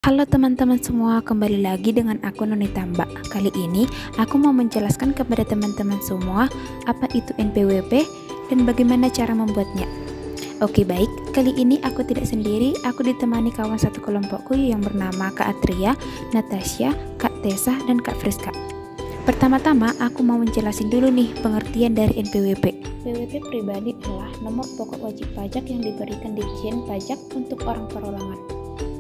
Halo teman-teman semua, kembali lagi dengan aku Noni Tamba. Kali ini aku mau menjelaskan kepada teman-teman semua apa itu NPWP dan bagaimana cara membuatnya. Oke baik, kali ini aku tidak sendiri, aku ditemani kawan satu kelompokku yang bernama Kak Atria, Natasha, Kak Tessa, dan Kak Friska. Pertama-tama aku mau menjelasin dulu nih pengertian dari NPWP. NPWP pribadi adalah nomor pokok wajib pajak yang diberikan Ditjen Pajak untuk orang perorangan.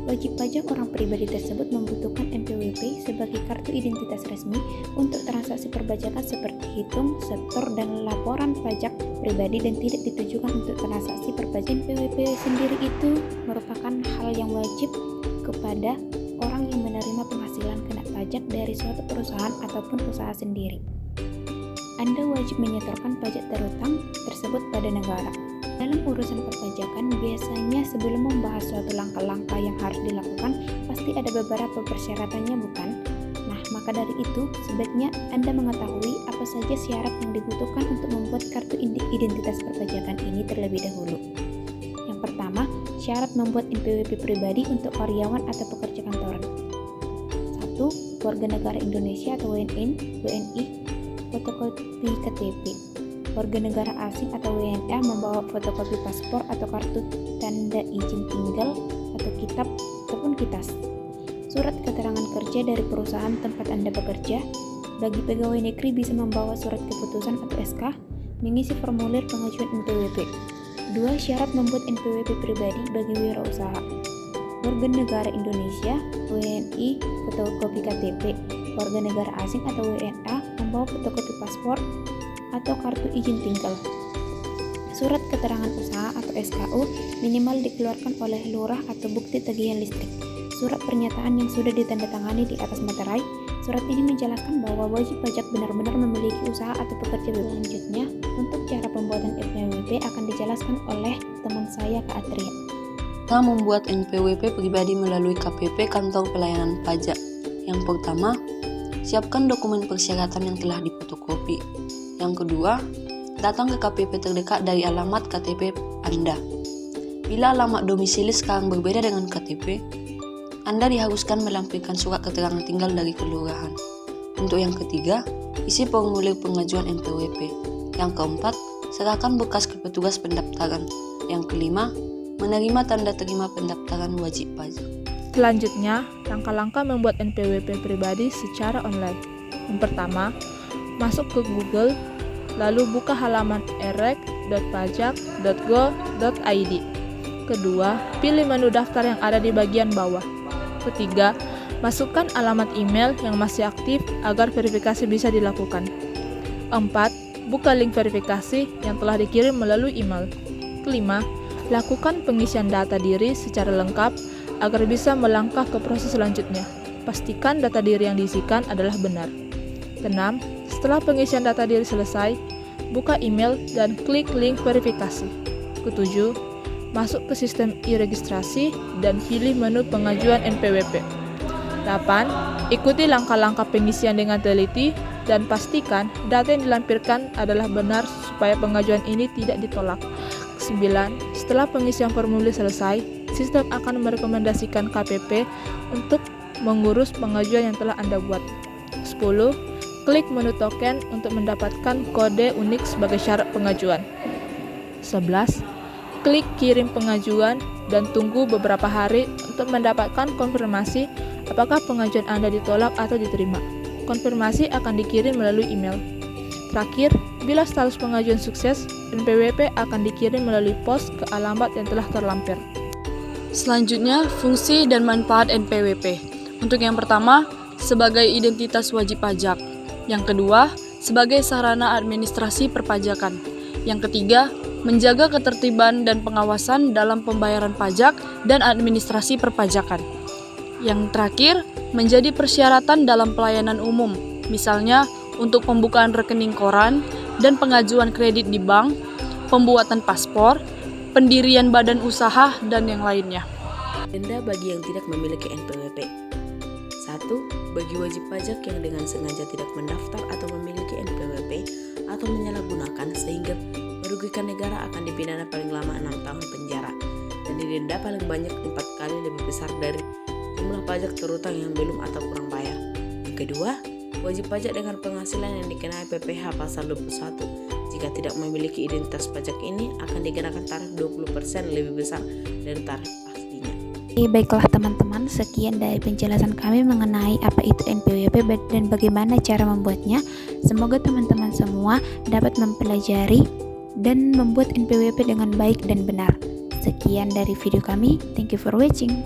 Wajib pajak orang pribadi tersebut membutuhkan NPWP sebagai kartu identitas resmi untuk transaksi perpajakan seperti hitung, setor, dan laporan pajak pribadi dan tidak ditujukan untuk transaksi perpajakan. NPWP sendiri itu merupakan hal yang wajib kepada orang yang menerima penghasilan kena pajak dari suatu perusahaan ataupun usaha sendiri. Anda wajib menyetorkan pajak terutang tersebut pada negara. Dalam urusan perpajakan, biasanya sebelum membahas suatu langkah-langkah yang harus dilakukan, pasti ada beberapa persyaratannya, bukan? Nah, maka dari itu, sebaiknya Anda mengetahui apa saja syarat yang dibutuhkan untuk membuat kartu identitas perpajakan ini terlebih dahulu. Yang pertama, syarat membuat NPWP pribadi untuk karyawan atau pekerja kantoran. 1. Warga negara Indonesia atau WNI, fotokopi KTP. Warga negara asing atau WNA membawa fotokopi paspor atau kartu tanda izin tinggal atau kitab ataupun kitas. Surat keterangan kerja dari perusahaan tempat Anda bekerja. Bagi pegawai negeri bisa membawa surat keputusan atau SK, mengisi formulir pengajuan NPWP. 2. Syarat membuat NPWP pribadi bagi wirausaha. Warga negara Indonesia, WNI, fotokopi KTP. Warga negara asing atau WNA membawa fotokopi paspor atau kartu izin tinggal. Surat keterangan usaha atau SKU minimal dikeluarkan oleh lurah atau bukti tagihan listrik. Surat pernyataan yang sudah ditandatangani di atas materai. Surat ini menjelaskan bahwa wajib pajak benar-benar memiliki usaha atau pekerja. Selanjutnya, untuk cara pembuatan NPWP akan dijelaskan oleh teman saya Kak Atria. Kita membuat NPWP pribadi melalui KPP Kantor Pelayanan Pajak. Yang pertama, siapkan dokumen persyaratan yang telah difotokopi. Yang kedua, datang ke KPP terdekat dari alamat KTP Anda. Bila alamat domisili sekarang berbeda dengan KTP, Anda diharuskan melampirkan surat keterangan tinggal dari kelurahan. Untuk yang ketiga, isi formulir pengajuan NPWP. Yang keempat, serahkan berkas ke petugas pendaftaran. Yang kelima, menerima tanda terima pendaftaran wajib pajak. Selanjutnya, langkah-langkah membuat NPWP pribadi secara online. Yang pertama, masuk ke Google, lalu buka halaman erek.pajak.go.id. Kedua, pilih menu daftar yang ada di bagian bawah. Ketiga, masukkan alamat email yang masih aktif agar verifikasi bisa dilakukan. 4. Buka link verifikasi yang telah dikirim melalui email. Kelima, lakukan pengisian data diri secara lengkap agar bisa melangkah ke proses selanjutnya. Pastikan data diri yang diisikan adalah benar. 6. Setelah pengisian data diri selesai, buka email dan klik link verifikasi. 7. Masuk ke sistem e-registrasi dan pilih menu pengajuan NPWP. 8. Ikuti langkah-langkah pengisian dengan teliti dan pastikan data yang dilampirkan adalah benar supaya pengajuan ini tidak ditolak. 9. Setelah pengisian formulir selesai, sistem akan merekomendasikan KPP untuk mengurus pengajuan yang telah Anda buat. 10. Klik menu token untuk mendapatkan kode unik sebagai syarat pengajuan. 11. Klik kirim pengajuan dan tunggu beberapa hari untuk mendapatkan konfirmasi apakah pengajuan Anda ditolak atau diterima. Konfirmasi akan dikirim melalui email. Terakhir, bila status pengajuan sukses, NPWP akan dikirim melalui pos ke alamat yang telah terlampir. Selanjutnya, fungsi dan manfaat NPWP. Untuk yang pertama, sebagai identitas wajib pajak. Yang kedua, sebagai sarana administrasi perpajakan. Yang ketiga, menjaga ketertiban dan pengawasan dalam pembayaran pajak dan administrasi perpajakan. Yang terakhir, menjadi persyaratan dalam pelayanan umum, misalnya untuk pembukaan rekening koran dan pengajuan kredit di bank, pembuatan paspor, pendirian badan usaha, dan yang lainnya. Denda bagi yang tidak memiliki NPWP. 1. Bagi wajib pajak yang dengan sengaja tidak mendaftar atau memiliki NPWP atau menyalahgunakan sehingga merugikan negara akan dipidana paling lama 6 tahun penjara dan didenda paling banyak 4 kali lebih besar dari jumlah pajak terutang yang belum atau kurang bayar. Yang kedua, wajib pajak dengan penghasilan yang dikenai PPh pasal 21. Jika tidak memiliki identitas pajak ini akan dikenakan tarif 20% lebih besar dari tarif aslinya. Baiklah teman-teman, sekian dari penjelasan kami mengenai apa itu NPWP dan bagaimana cara membuatnya. Semoga teman-teman semua dapat mempelajari dan membuat NPWP dengan baik dan benar. Sekian dari video kami. Thank you for watching.